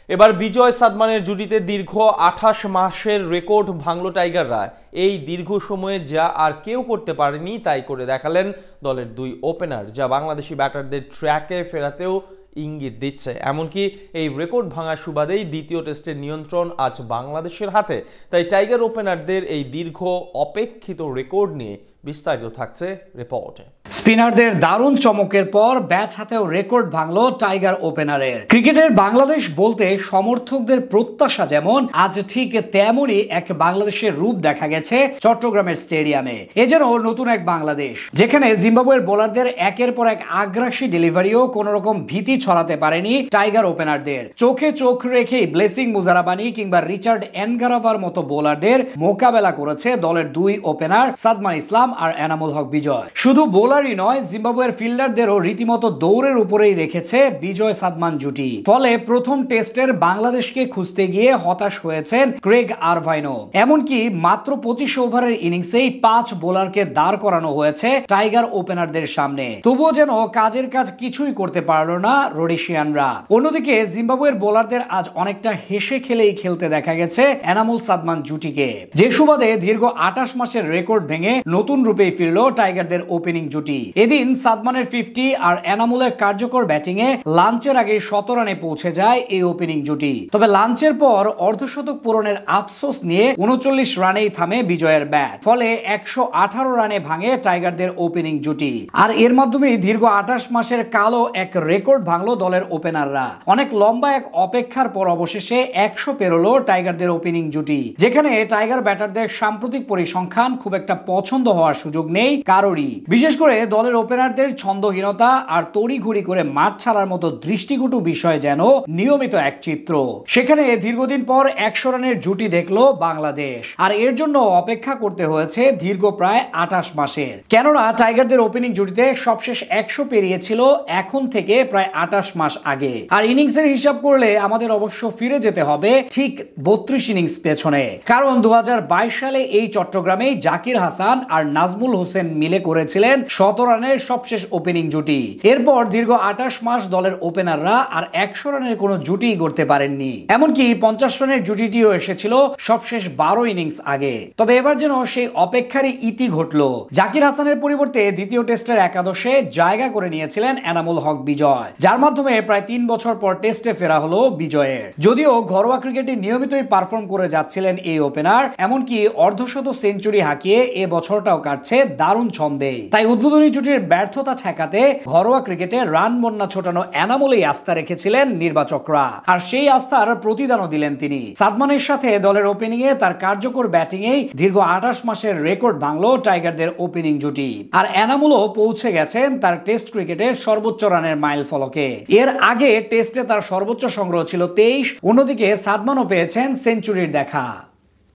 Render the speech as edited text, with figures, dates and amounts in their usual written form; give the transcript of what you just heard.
এবার বিজয় সাদমানের জুটিতে দীর্ঘ ২৮ মাসের রেকর্ড ভাঙল টাইগাররা। এই দীর্ঘ সময়ে যা আর কেউ করতে পারেনি তাই করে দেখালেন দলের দুই ওপেনার, যা বাংলাদেশি ব্যাটারদের ট্র্যাকে ফেরাতেও ইঙ্গিত দিচ্ছে। এমনকি এই রেকর্ড ভাঙার সুবাদেই দ্বিতীয় টেস্টের নিয়ন্ত্রণ আজ বাংলাদেশের হাতে। তাই টাইগার ওপেনারদের এই দীর্ঘ অপেক্ষিত রেকর্ড নিয়ে বিস্তারিত থাকছে রিপোর্টে। স্পিনারদের দারুণ চমকের পর ব্যাট হাতেও রেকর্ড ভাঙল টাইগার ওপেনারের। ক্রিকেটের বাংলাদেশ বলতে সমর্থকদের প্রত্যাশা যেমন, আজ ঠিক তেমনই এক বাংলাদেশের রূপ দেখা গেছে চট্টগ্রামের স্টেডিয়ামে। এ যেন নতুন এক বাংলাদেশ, যেখানে জিম্বাবুয়ের বোলারদের একের পর এক আগ্রাসী ডেলিভারিও কোন রকম ভীতি ছড়াতে পারেনি টাইগার ওপেনারদের। চোখে চোখ রেখেই ব্লেসিং মুজারাবানি কিংবা রিচার্ড এনগারাভার মতো বোলারদের মোকাবেলা করেছে দলের দুই ওপেনার সাদমান ইসলাম আর এনামুল হক বিজয়। শুধু বোলারই নয়, জিম্বাবুয়ের ফিল্ডারদেরও রীতিমতো দৌড়ের উপরেই রেখেছে বিজয় সাদমান জুটি। ফলে প্রথম টেস্টের বাংলাদেশকে খুঁজতে গিয়ে হতাশ হয়েছেন ক্রেগ আরভাইনো। এমনকি মাত্র ২৫ ওভারের ইনিংসেই ৫ বোলারকে দাঁড় করানো হয়েছে টাইগার ওপেনারদের সামনে। তবুও যেন কাজের কাজ কিছুই করতে পারল না রোডেশিয়ানরা। অন্যদিকে জিম্বাবুয়ের বোলারদের আজ অনেকটা হেসে খেলেই খেলতে দেখা গেছে এনামুল সাদমান জুটিকে, যে সুবাদে দীর্ঘ ২৮ মাসের রেকর্ড ভেঙে নতুন রূপে ফিরল টাইগারদের ওপেনিং জুটি। এদিন সাদমানের 50 আর এনামুলের কার্যকর ব্যাটিং এ লাঞ্চের আগে ১৭ রানে পৌঁছে যায় এই ওপেনিং জুটি। তবে লাঞ্চের পর অর্ধশতক পূরণের আফসোস নিয়ে ৩৯ রানেই থামে বিজয়ের ব্যাট। ফলে ১১৮ রানে ভাঙে টাইগারদের ওপেনিং জুটি। আর এর মাধ্যমে দীর্ঘ ২৮ মাসের কালো এক রেকর্ড ভাঙলো দলের ওপেনাররা। অনেক লম্বা এক অপেক্ষার পর অবশেষে ১০০ পেরোলো টাইগারদের ওপেনিং জুটি, যেখানে টাইগার ব্যাটারদের সাম্প্রতিক পরিসংখ্যান খুব একটা পছন্দ হওয়ার সুযোগ নেই কারোরই। বিশেষ করে দলের ওপেনারদের ছন্দহীনতা আর তড়িঘড়ি করে মাঠ ছাড়ার মতো দৃষ্টিকটু বিষয় যেন নিয়মিত এক চিত্র। সেখানে দীর্ঘদিন পর ১০০ রানের জুটি দেখলো বাংলাদেশ, আর এর জন্য অপেক্ষা করতে হয়েছে দীর্ঘ প্রায় ২৮ মাসের। কেননা টাইগারদের ওপেনিং জুটিতে সবশেষ ১০০ পেরিয়েছিল এখন থেকে প্রায় ২৮ মাস আগে। আর ইনিংসের হিসাব করলে আমাদের অবশ্য ফিরে যেতে হবে ঠিক ৩২ ইনিংস পেছনে। কারণ ২০২২ সালে এই চট্টগ্রামেই জাকির হাসান আর নাজমুল হোসেন মিলে করেছিলেন ১৭ রানের সবশেষ ওপেনিং জুটি। এরপর দীর্ঘ ২৮ মাস দলের ওপেনাররা আর ১০০ রানের কোনো জুটি গড়তে পারেননি। এমনকি ৫০ রানের জুটিটিও এসেছিল সবশেষ ১২ ইনিংস আগে। তবে এবার যেন সেই অপেক্ষারই ইতি ঘটল। জাকির হাসানের পরিবর্তে দ্বিতীয় টেস্টের একাদশে জায়গা করে নিয়েছিলেন এনামুল হক বিজয়, যার মাধ্যমে প্রায় ৩ বছর পর টেস্টে ফেরা হলো বিজয়ের। যদিও ঘরোয়া ক্রিকেটে নিয়মিতই পারফর্ম করে যাচ্ছিলেন এই ওপেনার, এমনকি অর্ধশত সেঞ্চুরি হাঁকিয়ে এ বছরটাও কাটছে দারুণ ছন্দে। তাই উদ্বোধনী জুটির ব্যর্থতা ঠেকাতে ঘরোয়া ক্রিকেটে রান বন্যা ছোটানো এনামুলেই আস্থা রেখেছিলেন নির্বাচকরা, আর সেই আস্থার প্রতিদানও দিলেন তিনি। সাদমানের সাথে দলের ওপেনিং এ তার কার্যকর ব্যাটিং এই দীর্ঘ ২৮ মাসের রেকর্ড ভাঙলো টাইগারদের ওপেনিং জুটি। আর এনামুলও পৌঁছে গেছেন তার টেস্ট ক্রিকেটের সর্বোচ্চ রানের মাইল ফলকে। এর আগে টেস্টে তার সর্বোচ্চ সংগ্রহ ছিল ২৩। অন্যদিকে সাদমানও পেয়েছেন সেঞ্চুরির দেখা।